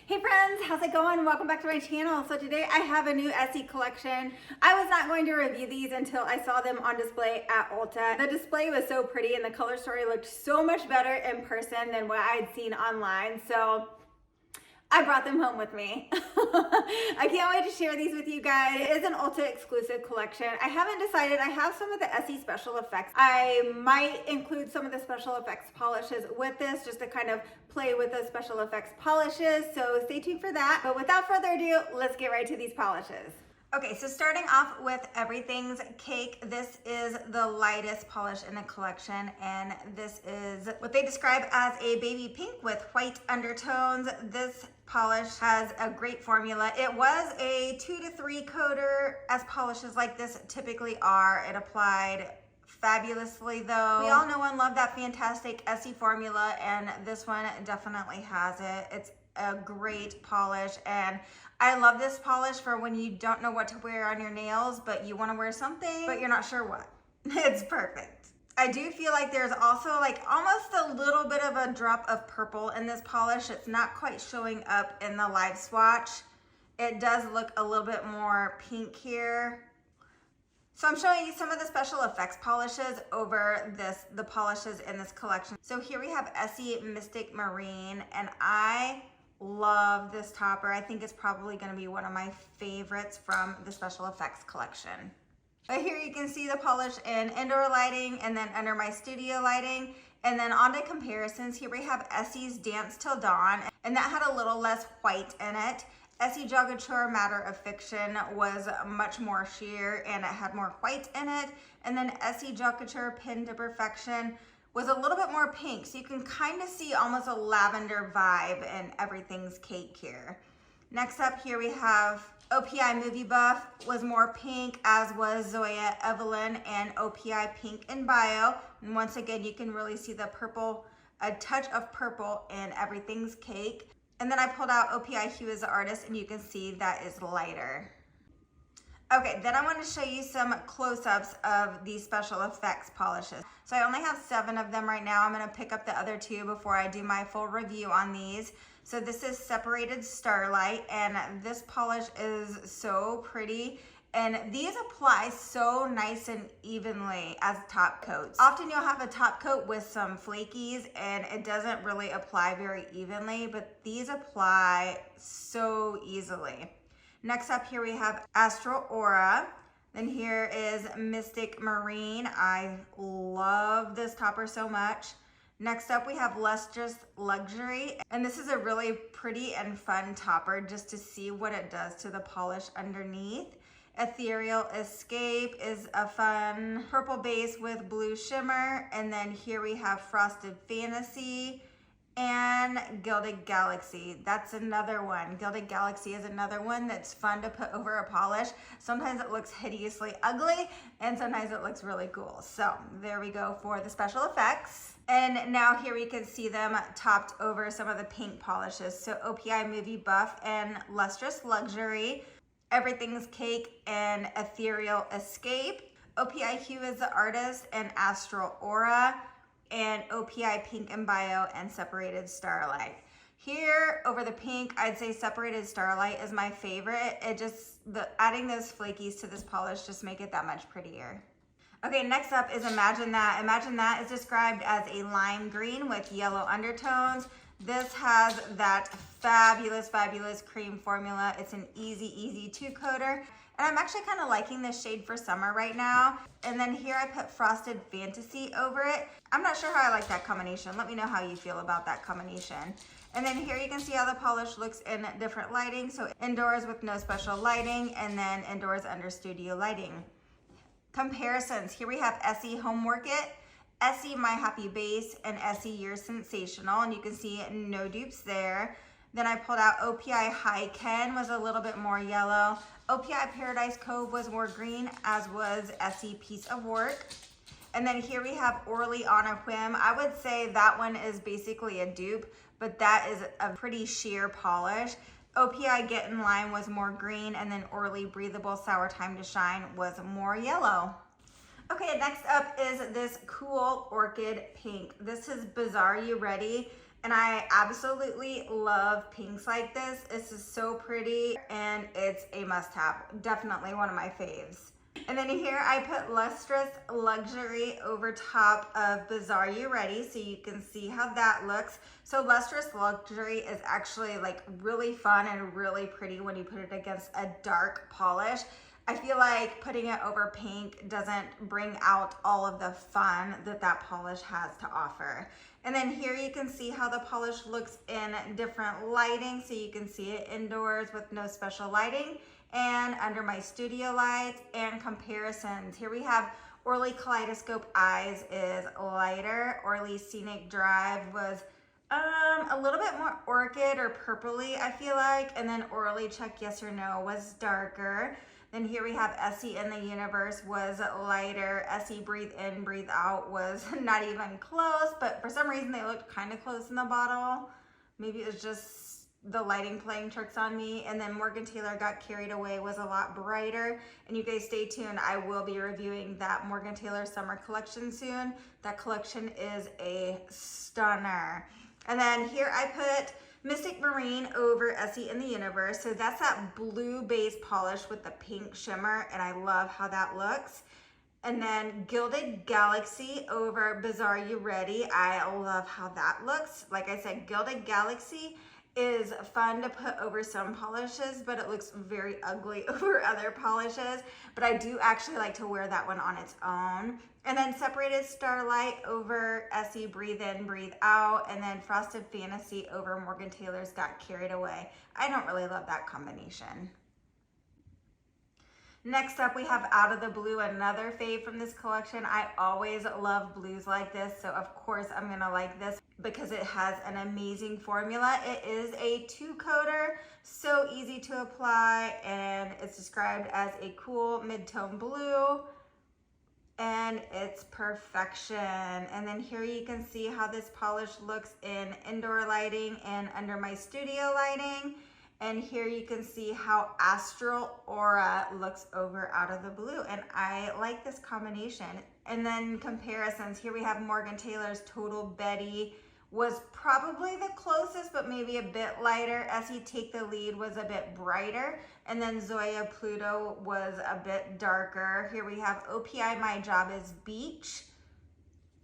Hey friends, how's it going? Welcome back to my channel. So today I have a new Essie collection. I was not going to review these until I saw them on display at Ulta. The display was so pretty and the color story looked so much better in person than what I'd seen online. So I brought them home with me. I can't wait to share these with you guys. It is an Ulta exclusive collection. I haven't decided. I have some of the Essie special effects. I might include some of the special effects polishes with this just to kind of play with those special effects polishes. So stay tuned for that. But without further ado, let's get right to these polishes. Okay, so starting off with Everything's Cake, this is the lightest polish in the collection, and this is what they describe as a baby pink with white undertones. This polish has a great formula. It was a 2 to 3 coater, as polishes like this typically are. It applied fabulously though. We all know and love that fantastic Essie formula, and this one definitely has it. It's a great polish, and I love this polish for when you don't know what to wear on your nails, but you want to wear something, but you're not sure what. It's perfect. I do feel like there's also like almost a little bit of a drop of purple in this polish. It's not quite showing up in the live swatch. It does look a little bit more pink here. So I'm showing you some of the special effects polishes over the polishes in this collection. So here we have Essie Mystic Marine, and I love this topper. I think it's probably going to be one of my favorites from the special effects collection. But here you can see the polish in indoor lighting and then under my studio lighting. And then on to comparisons, here we have Essie's Dance Till Dawn, and that had a little less white in it. Essie Jeu Couture Matter of Fiction was much more sheer and it had more white in it. And then Essie Jeu Couture Pin to Perfection was a little bit more pink, so you can kind of see almost a lavender vibe in Everything's Cake here. Next up here we have OPI Movie Buff was more pink, as was Zoya Evelyn and OPI Pink in Bio. And once again, you can really see the purple, a touch of purple in Everything's Cake. And then I pulled out OPI Hue as the artist, and you can see that is lighter. Okay, then I want to show you some close-ups of these special effects polishes. So I only have 7 of them right now. I'm going to pick up the other 2 before I do my full review on these. So this is Separated Starlight, and this polish is so pretty. And these apply so nice and evenly as top coats. Often you'll have a top coat with some flakies and it doesn't really apply very evenly, but these apply so easily. Next up here we have Astral Aura. Then here is Mystic Marine. I love this topper so much. Next up we have Lustrous Luxury. And this is a really pretty and fun topper just to see what it does to the polish underneath. Ethereal Escape is a fun purple base with blue shimmer. And then here we have Frosted Fantasy and Gilded Galaxy. That's another one. Gilded Galaxy is another one that's fun to put over a polish. Sometimes it looks hideously ugly and sometimes it looks really cool. So there we go for the special effects. And now here we can see them topped over some of the pink polishes. So OPI Movie Buff and Lustrous Luxury, Everything's Cake and Ethereal Escape, OPI Hue as the artist and Astral Aura, and OPI Pink and Bio and Separated Starlight. Here over the pink, I'd say Separated Starlight is my favorite. It just, adding those flakies to this polish just make it that much prettier. Okay, next up is Imagine That. Imagine That is described as a lime green with yellow undertones. This has that fabulous, fabulous cream formula. It's an easy 2-coater. And I'm actually kind of liking this shade for summer right now. And then here I put Frosted Fantasy over it. I'm not sure how I like that combination. Let me know how you feel about that combination. And then here you can see how the polish looks in different lighting. So indoors with no special lighting, and then indoors under studio lighting. Comparisons. Here we have Essie Homework It, Essie My Happy Base, and Essie You're Sensational. And you can see no dupes there. Then I pulled out OPI High Ken, was a little bit more yellow. OPI Paradise Cove was more green, as was Essie Piece of Work. And then here we have Orly on a Whim. I would say that one is basically a dupe, but that is a pretty sheer polish. OPI Get in Line was more green, and then Orly Breathable Sour Time to Shine was more yellow. Okay, next up is this cool orchid pink. This is Bizar You Ready. And I absolutely love pinks like this. This is so pretty and it's a must-have. Definitely one of my faves. And then here I put Lustrous Luxury over top of Bizar You Ready, so you can see how that looks. So Lustrous Luxury is actually like really fun and really pretty when you put it against a dark polish. I feel like putting it over pink doesn't bring out all of the fun that that polish has to offer. And then here you can see how the polish looks in different lighting. So you can see it indoors with no special lighting and under my studio lights and comparisons. Here we have Orly Kaleidoscope Eyes is lighter. Orly Scenic Drive was a little bit more orchid or purpley, I feel like. And then Orly Check Yes or No was darker. Then here we have Essie in the Universe was lighter. Essie Breathe In, Breathe Out was not even close, but for some reason they looked kind of close in the bottle. Maybe it was just the lighting playing tricks on me. And then Morgan Taylor Got Carried Away was a lot brighter. And you guys stay tuned. I will be reviewing that Morgan Taylor summer collection soon. That collection is a stunner. And then here I put Mystic Marine over Essie in the Universe. So that's that blue base polish with the pink shimmer, and I love how that looks. And then Gilded Galaxy over Bizar You Ready. I love how that looks. Like I said, Gilded Galaxy is fun to put over some polishes, but it looks very ugly over other polishes. But I do actually like to wear that one on its own. And then Separated Starlight over Essie Breathe In, Breathe Out. And then Frosted Fantasy over Morgan Taylor's Got Carried Away. I don't really love that combination. Next up, we have Out of the Blue, another fave from this collection. I always love blues like this, so of course I'm gonna like this because it has an amazing formula. It is a 2-coater, so easy to apply, and it's described as a cool mid-tone blue, and it's perfection. And then here you can see how this polish looks in indoor lighting and under my studio lighting. And here you can see how Astral Aura looks over Out of the Blue. And I like this combination. And then comparisons, here we have Morgan Taylor's Total Betty was probably the closest, but maybe a bit lighter. Essie Take the Lead was a bit brighter. And then Zoya Pluto was a bit darker. Here we have OPI My Job is Beach.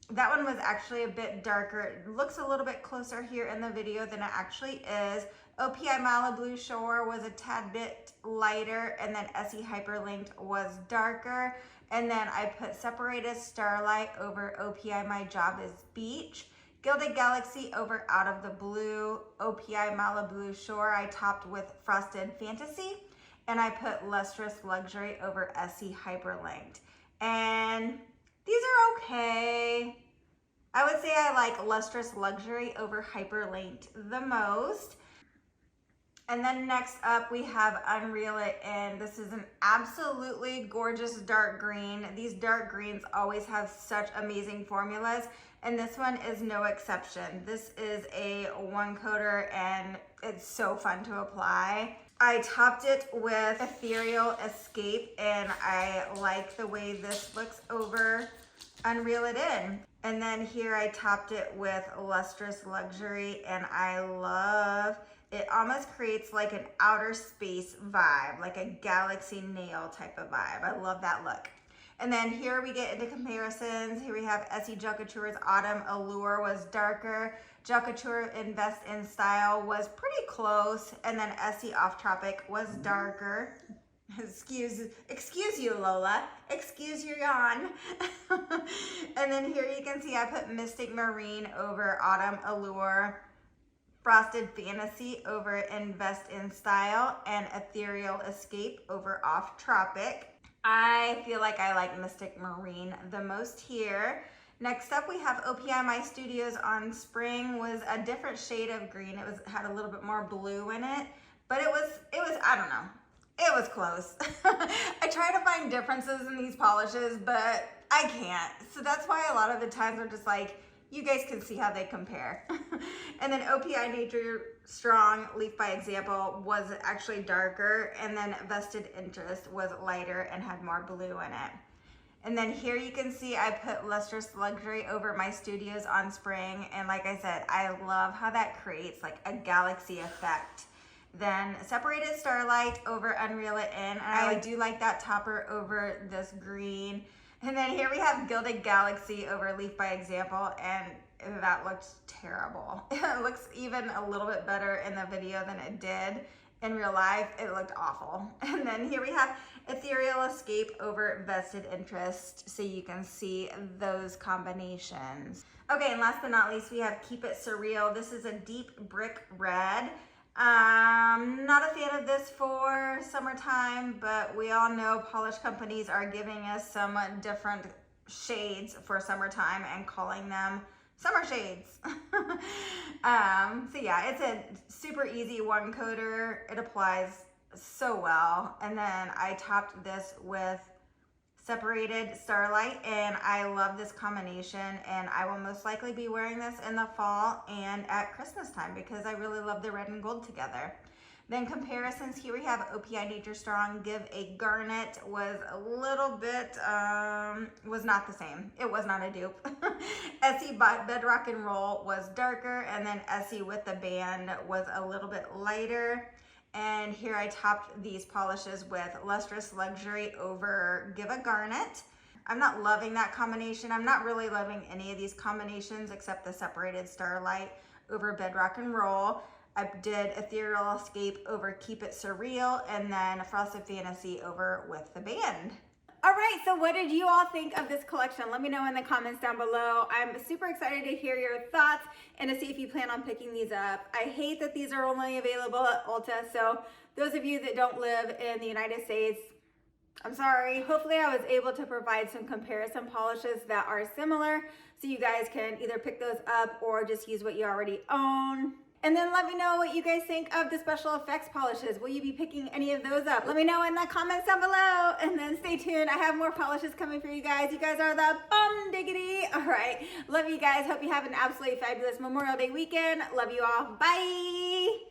That one was actually a bit darker. It looks a little bit closer here in the video than it actually is. OPI Malibu Shore was a tad bit lighter, and then Essie Hyperlinked was darker. And then I put Separated Starlight over OPI My Job is Beach. Gilded Galaxy over Out of the Blue. OPI Malibu Shore I topped with Frosted Fantasy. And I put Lustrous Luxury over Essie Hyperlinked. And these are okay. I would say I like Lustrous Luxury over Hyperlinked the most. And then next up we have Unreel It In. This is an absolutely gorgeous dark green. These dark greens always have such amazing formulas, and this one is no exception. This is a 1-coater and it's so fun to apply. I topped it with Ethereal Escape, and I like the way this looks over Unreel It In. And then here I topped it with Lustrous Luxury, and I love it. Almost creates like an outer space vibe, like a galaxy nail type of vibe. I love that look. And then here we get into comparisons. Here we have Essie Gel Couture's Autumn Allure was darker. Gel Couture Invest in Style was pretty close. And then Essie Off Tropic was darker. Excuse you, Lola. Excuse your yawn. And then here you can see I put Mystic Marine over Autumn Allure. Frosted Fantasy over Invest in Style, and Ethereal Escape over Off Tropic. I feel like I like Mystic Marine the most here. Next up we have OPI My Studios on Spring. Was a different shade of green. It had a little bit more blue in it, but it was I don't know. It was close. I try to find differences in these polishes, but I can't. So that's why a lot of the times I'm just like, you guys can see how they compare. And then OPI Nature Strong Leaf by Example was actually darker, and then Vested Interest was lighter and had more blue in it. And then here you can see I put Lustrous Luxury over my Studios on Spring. And like I said, I love how that creates like a galaxy effect. Then Separated Starlight over Unreal It In. And I do like that topper over this green. And then here we have Gilded Galaxy over Leaf by Example. And that looked terrible. It looks even a little bit better in the video than it did in real life. It looked awful. And then here we have Ethereal Escape over Vested Interest, so you can see those combinations. Okay, and last but not least, we have Keep It Surreal. This is a deep brick red. Not a fan of this for summertime, but we all know polish companies are giving us some different shades for summertime and calling them summer shades. So yeah, it's a super easy one coater. It applies so well. And then I topped this with Separated Starlight, and I love this combination, and I will most likely be wearing this in the fall and at Christmas time because I really love the red and gold together. Then comparisons, here we have OPI Nature Strong Give a Garnet was a little bit, was not the same. It was not a dupe. Essie Bedrock and Roll was darker, and then Essie with the band was a little bit lighter. And here I topped these polishes with Lustrous Luxury over Give a Garnet. I'm not loving that combination. I'm not really loving any of these combinations except the Separated Starlight over Bedrock and Roll. I did Ethereal Escape over Keep It Surreal, and then Frosted Fantasy over With the Band. All right, so what did you all think of this collection? Let me know in the comments down below. I'm super excited to hear your thoughts and to see if you plan on picking these up. I hate that these are only available at Ulta, so those of you that don't live in the United States, I'm sorry. Hopefully I was able to provide some comparison polishes that are similar so you guys can either pick those up or just use what you already own. And then let me know what you guys think of the special effects polishes. Will you be picking any of those up? Let me know in the comments down below. And then stay tuned. I have more polishes coming for you guys. You guys are the bum diggity. All right. Love you guys. Hope you have an absolutely fabulous Memorial Day weekend. Love you all. Bye.